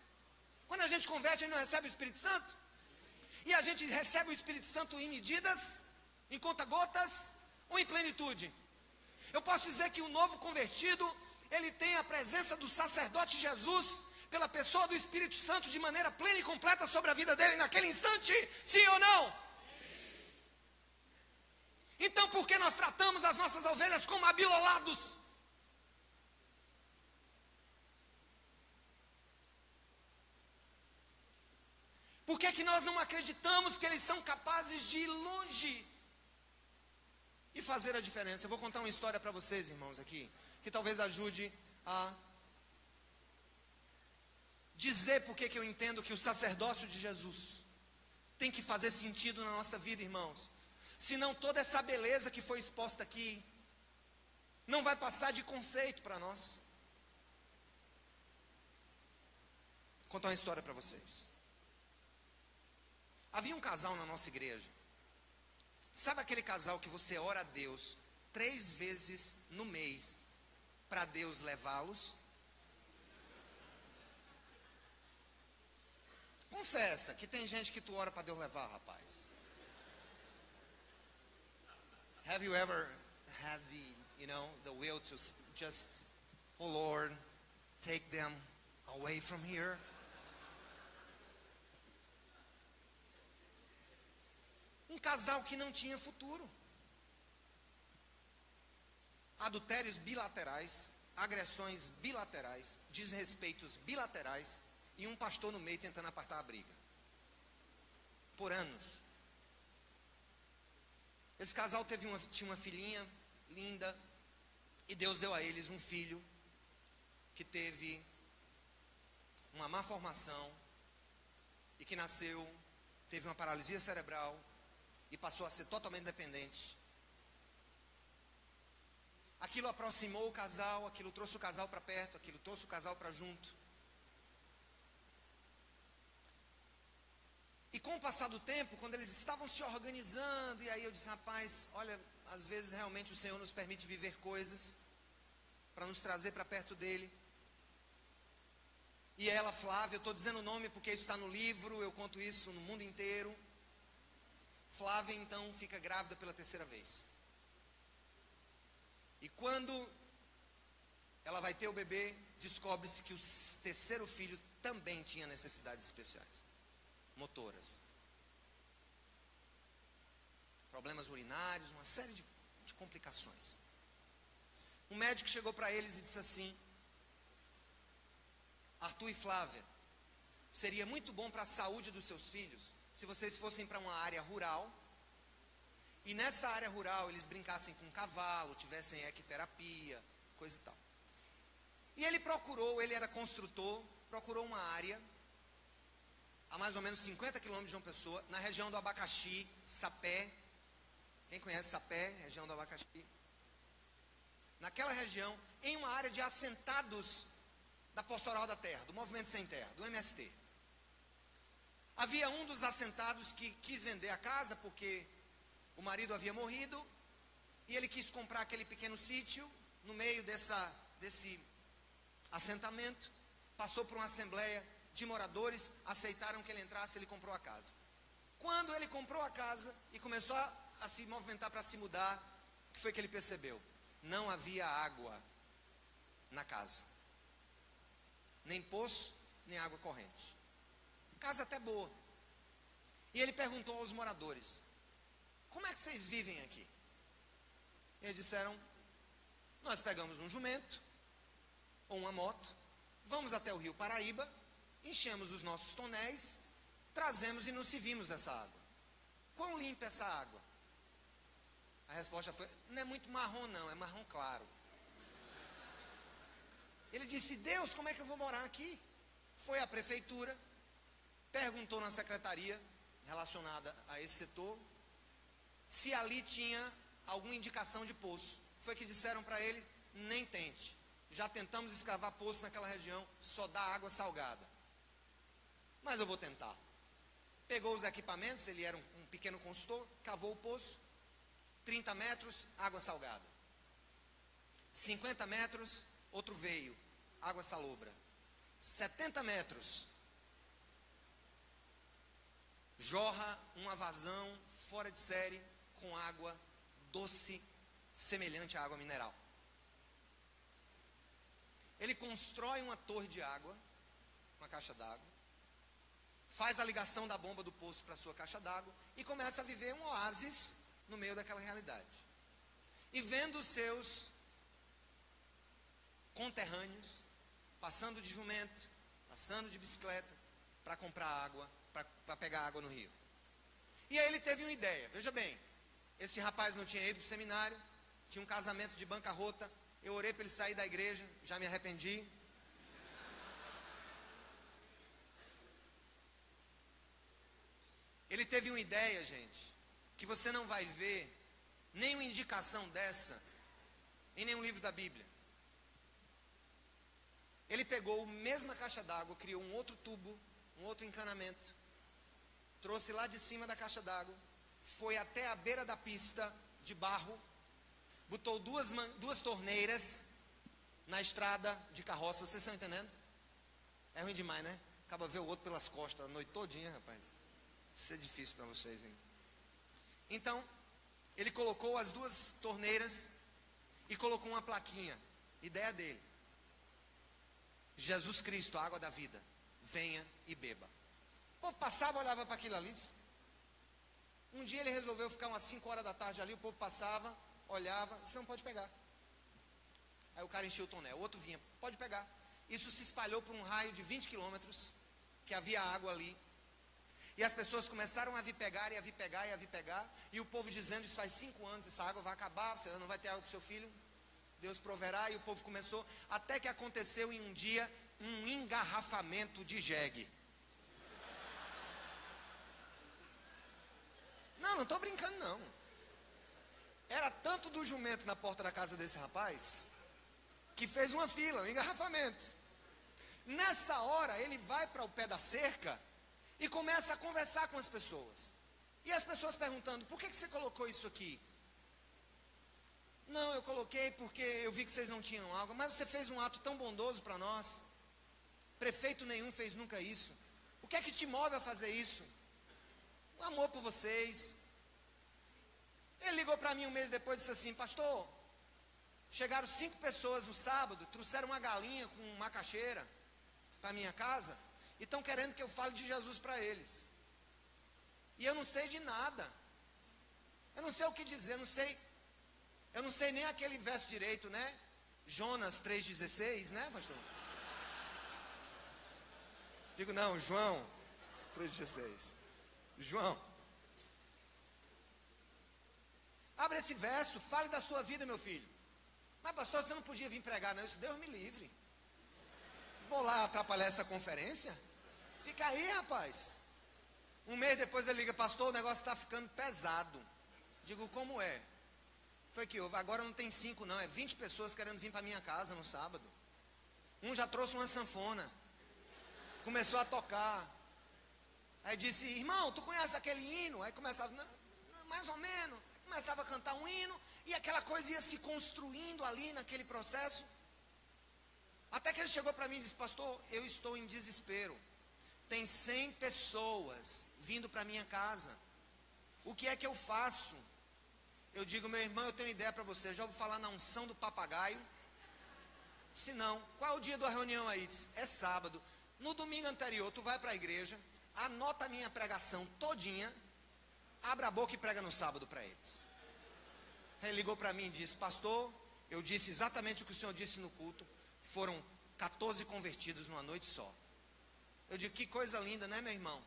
Quando a gente converte, a gente não recebe o Espírito Santo? E a gente recebe o Espírito Santo em medidas, em conta-gotas ou em plenitude? Eu posso dizer que o novo convertido, ele tem a presença do sacerdote Jesus, pela pessoa do Espírito Santo, de maneira plena e completa sobre a vida dele naquele instante? Sim ou não? Sim. Então por que nós tratamos as nossas ovelhas como abilolados? Por que nós não acreditamos que eles são capazes de ir longe e fazer a diferença? Eu vou contar uma história para vocês, irmãos, aqui, que talvez ajude a dizer por que eu entendo que o sacerdócio de Jesus tem que fazer sentido na nossa vida, irmãos. Senão toda essa beleza que foi exposta aqui não vai passar de conceito para nós. Vou contar uma história para vocês. Havia um casal na nossa igreja. Sabe aquele casal que você ora a Deus 3 vezes no mês para Deus levá-los? Confessa que tem gente que tu ora para Deus levar, rapaz. Have you ever had the will to just, oh Lord, take them away from here? Um casal que não tinha futuro. Adultérios bilaterais, agressões bilaterais, desrespeitos bilaterais e um pastor no meio tentando apartar a briga. Por anos. Esse casal tinha uma filhinha linda e Deus deu a eles um filho que teve uma má formação e que nasceu, teve uma paralisia cerebral e passou a ser totalmente dependente. Aquilo aproximou o casal, aquilo trouxe o casal para perto, aquilo trouxe o casal para junto. E com o passar do tempo, quando eles estavam se organizando, e aí eu disse, rapaz, olha, às vezes realmente o Senhor nos permite viver coisas para nos trazer para perto dele. E ela, Flávia, eu estou dizendo o nome porque isso está no livro, eu conto isso no mundo inteiro. Flávia então fica grávida pela terceira vez. E quando ela vai ter o bebê, descobre-se que o terceiro filho também tinha necessidades especiais, motoras, problemas urinários, uma série de complicações. Um médico chegou para eles e disse assim: Arthur e Flávia, seria muito bom para a saúde dos seus filhos se vocês fossem para uma área rural, e nessa área rural eles brincassem com cavalo, tivessem equiterapia, coisa e tal. E ele procurou, ele era construtor, procurou uma área a mais ou menos 50 quilômetros de João Pessoa, na região do Abacaxi, Sapé. Quem conhece Sapé, região do Abacaxi? Naquela região, em uma área de assentados da Pastoral da Terra, do Movimento Sem Terra, do MST. Havia um dos assentados que quis vender a casa porque o marido havia morrido e ele quis comprar aquele pequeno sítio no meio desse assentamento. Passou por uma assembleia de moradores, aceitaram que ele entrasse, ele comprou a casa. Quando ele comprou a casa e começou a se movimentar para se mudar, o que foi que ele percebeu? Não havia água na casa, nem poço, nem água corrente. Casa até boa. E ele perguntou aos moradores: como é que vocês vivem aqui? E eles disseram: nós pegamos um jumento ou uma moto, vamos até o rio Paraíba, enchemos os nossos tonéis, trazemos e nos servimos dessa água. Quão limpa é essa água? A resposta foi: não é muito marrom não, é marrom claro. Ele disse: Deus, como é que eu vou morar aqui? Foi à prefeitura, perguntou na secretaria relacionada a esse setor se ali tinha alguma indicação de poço. Foi que disseram para ele: nem tente, já tentamos escavar poço naquela região, só dá água salgada, mas eu vou tentar. Pegou os equipamentos, ele era um pequeno consultor, cavou o poço, 30 metros, água salgada. 50 metros, outro veio, água salobra. 70 metros, jorra uma vazão fora de série com água doce, semelhante à água mineral. Ele constrói uma torre de água, uma caixa d'água, faz a ligação da bomba do poço para a sua caixa d'água e começa a viver um oásis no meio daquela realidade. E vendo os seus conterrâneos passando de jumento, passando de bicicleta para comprar água, para pegar água no rio. E aí ele teve uma ideia. Veja bem, esse rapaz não tinha ido para o seminário, tinha um casamento de bancarrota. Eu orei para ele sair da igreja, já me arrependi. Ele teve uma ideia, gente, que você não vai ver nenhuma indicação dessa em nenhum livro da Bíblia. Ele pegou a mesma caixa d'água, criou um outro tubo, um outro encanamento, trouxe lá de cima da caixa d'água, foi até a beira da pista de barro, botou duas torneiras na estrada de carroça. Vocês estão entendendo? É ruim demais, né? Acaba ver o outro pelas costas a noite todinha, rapaz. Isso é difícil para vocês, hein? Então, ele colocou as duas torneiras e colocou uma plaquinha. Ideia dele: Jesus Cristo, a água da vida, venha e beba. O povo passava, olhava para aquilo ali. Um dia ele resolveu ficar umas 5 horas da tarde ali. O povo passava, olhava, você não pode pegar. Aí o cara encheu o tonel, o outro vinha, pode pegar. Isso se espalhou por um raio de 20 quilômetros, que havia água ali. E as pessoas começaram a vir pegar, e a vir pegar, e a vir pegar. E o povo dizendo: isso faz 5 anos, essa água vai acabar, você não vai ter água para o seu filho, Deus proverá. E o povo começou, até que aconteceu em um dia um engarrafamento de jegue. Não estou brincando não. Era tanto do jumento na porta da casa desse rapaz, que fez uma fila, um engarrafamento. Nessa hora ele vai para o pé da cerca e começa a conversar com as pessoas. E as pessoas perguntando, por que você colocou isso aqui? Não, eu coloquei porque eu vi que vocês não tinham água, mas você fez um ato tão bondoso para nós. Prefeito nenhum fez nunca isso. O que é que te move a fazer isso? O amor por vocês. Ele ligou para mim um mês depois e disse assim, pastor, chegaram 5 pessoas no sábado, trouxeram uma galinha com macaxeira para minha casa e estão querendo que eu fale de Jesus para eles. E eu não sei de nada. Eu não sei o que dizer, eu não sei nem aquele verso direito, né? Jonas 3,16, né, pastor? Digo, não, João 3,16. João. Abre esse verso, fale da sua vida, meu filho. Mas pastor, você não podia vir pregar, não? Isso, Deus me livre. Vou lá atrapalhar essa conferência? Fica aí, rapaz. Um mês depois ele liga, pastor, o negócio está ficando pesado. Digo, como é? Foi que houve, agora não tem 5 não, é 20 pessoas querendo vir para minha casa no sábado. Um já trouxe uma sanfona. Começou a tocar. Aí disse, irmão, tu conhece aquele hino? Aí começava, mais ou menos. Começava a cantar um hino e aquela coisa ia se construindo ali naquele processo. Até que ele chegou para mim e disse, pastor, eu estou em desespero. Tem 100 pessoas vindo para minha casa. O que é que eu faço? Eu digo, meu irmão, eu tenho uma ideia para você. Já ouviu falar na unção do papagaio? Se não, qual é o dia da reunião aí? Diz, é sábado. No domingo anterior, tu vai para a igreja, anota a minha pregação todinha, abre a boca e prega no sábado para eles. Ele ligou para mim e disse, pastor, eu disse exatamente o que o senhor disse no culto. Foram 14 convertidos numa noite só. Eu digo, que coisa linda, né, meu irmão?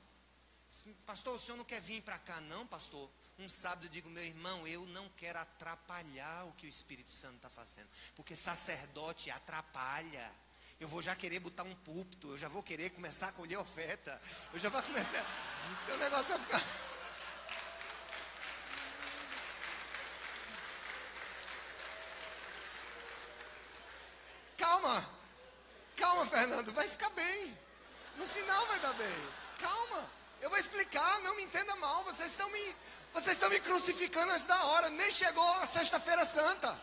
Pastor, o senhor não quer vir para cá, não, pastor? Um sábado eu digo, meu irmão, eu não quero atrapalhar o que o Espírito Santo está fazendo. Porque sacerdote atrapalha. Eu vou já querer botar um púlpito, eu já vou querer começar a colher oferta. Eu já vou começar. Então o negócio vai ficar. Calma, Fernando, vai ficar bem. No final vai dar bem. Calma, eu vou explicar, não me entenda mal. Vocês estão me crucificando antes da hora. Nem chegou a sexta-feira santa.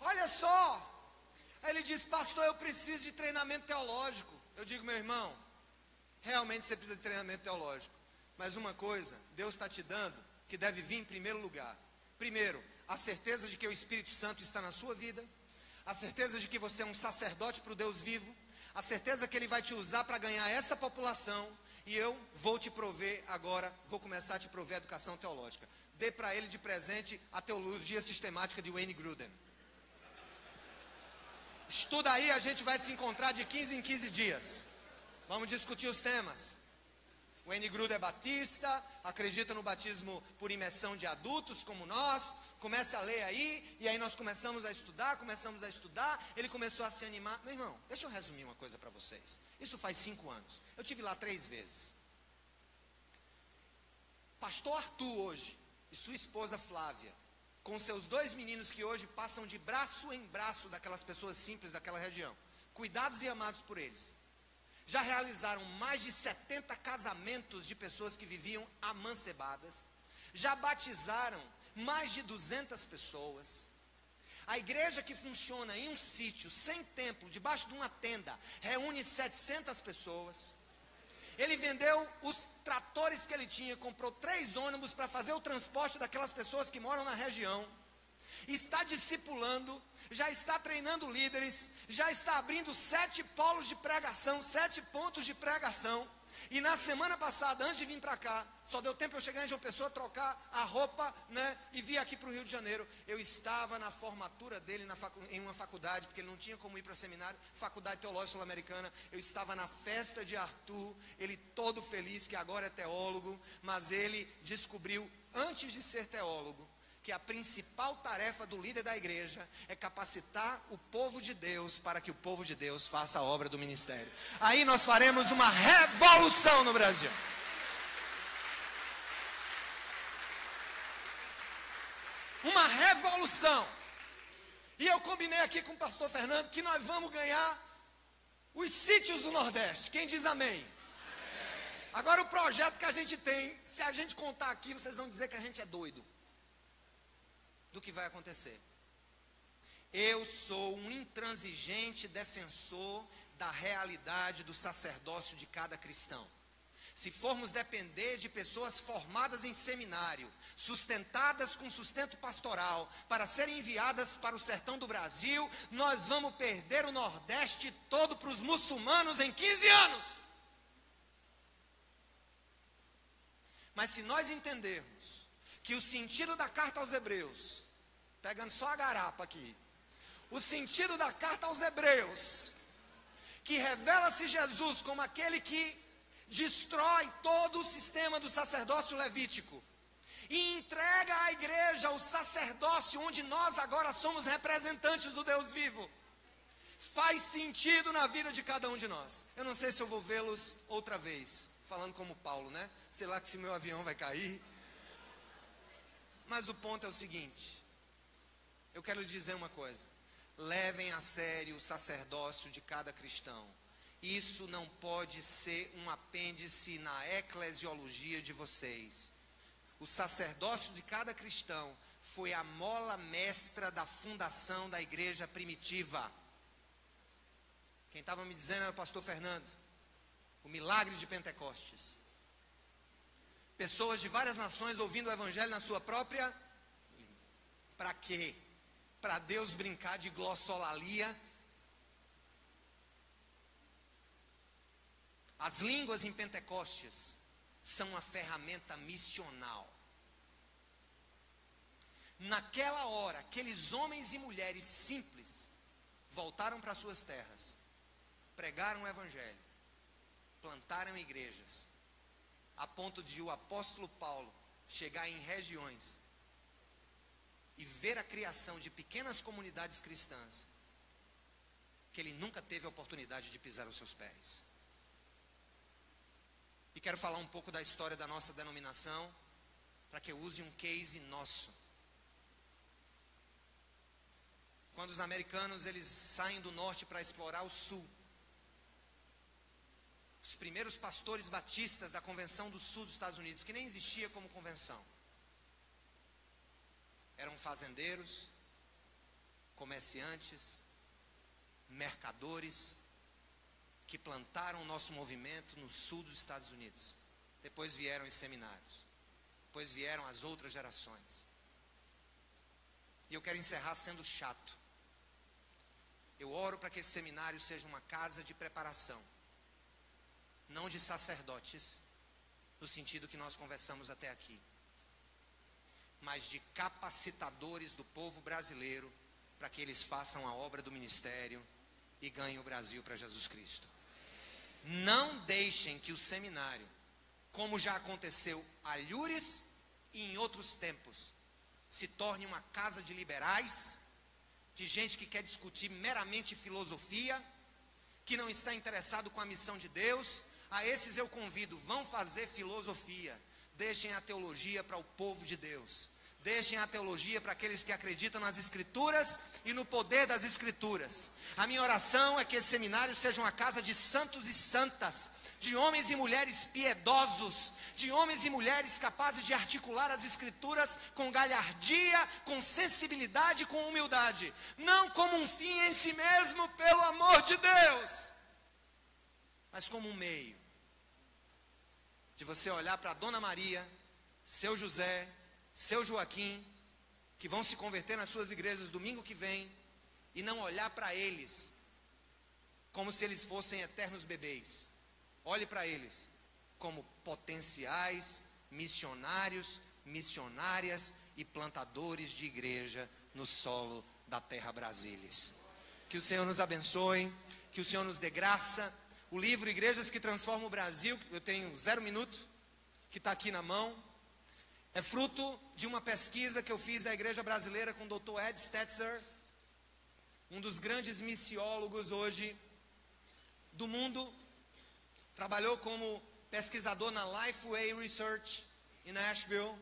Olha só. Aí ele diz, pastor, eu preciso de treinamento teológico. Eu digo, meu irmão, realmente você precisa de treinamento teológico. Mas uma coisa, Deus está te dando, que deve vir em primeiro lugar. Primeiro, a certeza de que o Espírito Santo está na sua vida, a certeza de que você é um sacerdote para o Deus vivo, a certeza que Ele vai te usar para ganhar essa população, e eu vou te prover agora, vou começar a te prover a educação teológica. Dê para ele de presente a teologia sistemática de Wayne Grudem. Estuda aí, a gente vai se encontrar de 15 em 15 dias. Vamos discutir os temas. Wayne Grudem é batista, acredita no batismo por imersão de adultos, como nós. Comece a ler aí, e aí nós começamos a estudar, ele começou a se animar. Meu irmão, deixa eu resumir uma coisa para vocês. Isso faz 5 anos, eu estive lá 3 vezes. Pastor Arthur hoje, e sua esposa Flávia, com seus 2 meninos que hoje passam de braço em braço daquelas pessoas simples daquela região, cuidados e amados por eles. Já realizaram mais de 70 casamentos de pessoas que viviam amancebadas. Já batizaram mais de 200 pessoas. A igreja que funciona em um sítio, sem templo, debaixo de uma tenda, reúne 700 pessoas. Ele vendeu os tratores que ele tinha, comprou 3 ônibus para fazer o transporte daquelas pessoas que moram na região. Está discipulando, já está treinando líderes, já está abrindo 7 polos de pregação, 7 pontos de pregação. E na semana passada, antes de vir para cá, só deu tempo eu chegar em João Pessoa, trocar a roupa, né, e vir aqui para o Rio de Janeiro. Eu estava na formatura dele em uma faculdade, porque ele não tinha como ir para seminário, Faculdade Teológica Sul-Americana. Eu estava na festa de Arthur, ele todo feliz que agora é teólogo, mas ele descobriu, antes de ser teólogo, que a principal tarefa do líder da igreja é capacitar o povo de Deus para que o povo de Deus faça a obra do ministério. Aí nós faremos uma revolução no Brasil. Uma revolução. E eu combinei aqui com o pastor Fernando que nós vamos ganhar os sítios do Nordeste. Quem diz amém? Agora o projeto que a gente tem, se a gente contar aqui, vocês vão dizer que a gente é doido do que vai acontecer. Eu sou um intransigente defensor da realidade do sacerdócio de cada cristão. Se formos depender de pessoas formadas em seminário, sustentadas com sustento pastoral, para serem enviadas para o sertão do Brasil, nós vamos perder o Nordeste todo para os muçulmanos em 15 anos. Mas se nós entendermos que o sentido da carta aos Hebreus, pegando só a garapa aqui, o sentido da carta aos Hebreus, que revela-se Jesus como aquele que destrói todo o sistema do sacerdócio levítico e entrega à igreja o sacerdócio onde nós agora somos representantes do Deus vivo, faz sentido na vida de cada um de nós. Eu não sei se eu vou vê-los outra vez, falando como Paulo, né? Sei lá que se meu avião vai cair. Mas o ponto é o seguinte, eu quero lhe dizer uma coisa: levem a sério o sacerdócio de cada cristão. Isso não pode ser um apêndice na eclesiologia de vocês. O sacerdócio de cada cristão foi a mola mestra da fundação da igreja primitiva. Quem estava me dizendo era o pastor Fernando. O milagre de Pentecostes. Pessoas de várias nações ouvindo o evangelho na sua própria língua. Para quê? Para Deus brincar de glossolalia? As línguas em Pentecostes são uma ferramenta missional. Naquela hora, aqueles homens e mulheres simples voltaram para suas terras, pregaram o evangelho, plantaram igrejas, a ponto de o apóstolo Paulo chegar em regiões e ver a criação de pequenas comunidades cristãs que ele nunca teve a oportunidade de pisar os seus pés. E quero falar um pouco da história da nossa denominação, para que eu use um case nosso. Quando os americanos eles saem do norte para explorar o sul, os primeiros pastores batistas da Convenção do Sul dos Estados Unidos, que nem existia como convenção, eram fazendeiros, comerciantes, mercadores, que plantaram o nosso movimento no sul dos Estados Unidos. Depois vieram os seminários, depois vieram as outras gerações. E eu quero encerrar sendo chato. Eu oro para que esse seminário seja uma casa de preparação, não de sacerdotes, no sentido que nós conversamos até aqui, mas de capacitadores do povo brasileiro, para que eles façam a obra do ministério e ganhem o Brasil para Jesus Cristo. Não deixem que o seminário, como já aconteceu a Lures e em outros tempos, se torne uma casa de liberais, de gente que quer discutir meramente filosofia, que não está interessado com a missão de Deus. A esses eu convido, vão fazer filosofia, deixem a teologia para o povo de Deus. Deixem a teologia para aqueles que acreditam nas Escrituras e no poder das Escrituras. A minha oração é que esse seminário seja uma casa de santos e santas, de homens e mulheres piedosos, de homens e mulheres capazes de articular as Escrituras com galhardia, com sensibilidade, com humildade. Não como um fim em si mesmo, pelo amor de Deus, mas como um meio de você olhar para Dona Maria, seu José, seu Joaquim, que vão se converter nas suas igrejas domingo que vem, e não olhar para eles como se eles fossem eternos bebês. Olhe para eles como potenciais missionários, missionárias e plantadores de igreja no solo da terra Brasílias. Que o Senhor nos abençoe, que o Senhor nos dê graça. O livro Igrejas que Transformam o Brasil, eu tenho 0 minuto, que está aqui na mão, é fruto de uma pesquisa que eu fiz da igreja brasileira com o Dr. Ed Stetzer, um dos grandes missiólogos hoje do mundo. Trabalhou como pesquisador na Lifeway Research em Nashville.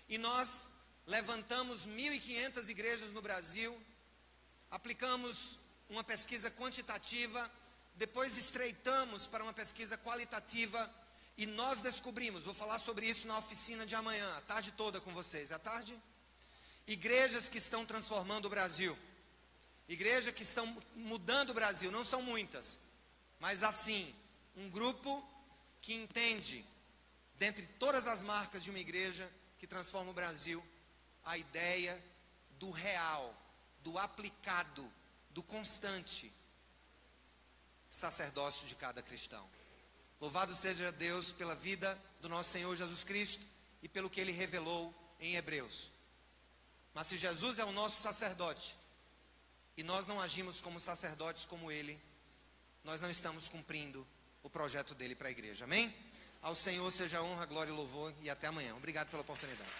E nós levantamos 1.500 igrejas no Brasil aplicamos uma pesquisa quantitativa, depois estreitamos para uma pesquisa qualitativa e nós descobrimos, vou falar sobre isso na oficina de amanhã, a tarde toda com vocês, à tarde? Igrejas que estão transformando o Brasil, igrejas que estão mudando o Brasil, não são muitas, mas assim, um grupo que entende, dentre todas as marcas de uma igreja que transforma o Brasil, a ideia do real, do aplicado, do constante sacerdócio de cada cristão. Louvado seja Deus pela vida do nosso Senhor Jesus Cristo e pelo que Ele revelou em Hebreus. Mas se Jesus é o nosso sacerdote, e nós não agimos como sacerdotes como Ele, nós não estamos cumprindo o projeto dele para a igreja, amém? Ao Senhor seja a honra, glória e louvor, e até amanhã. Obrigado pela oportunidade.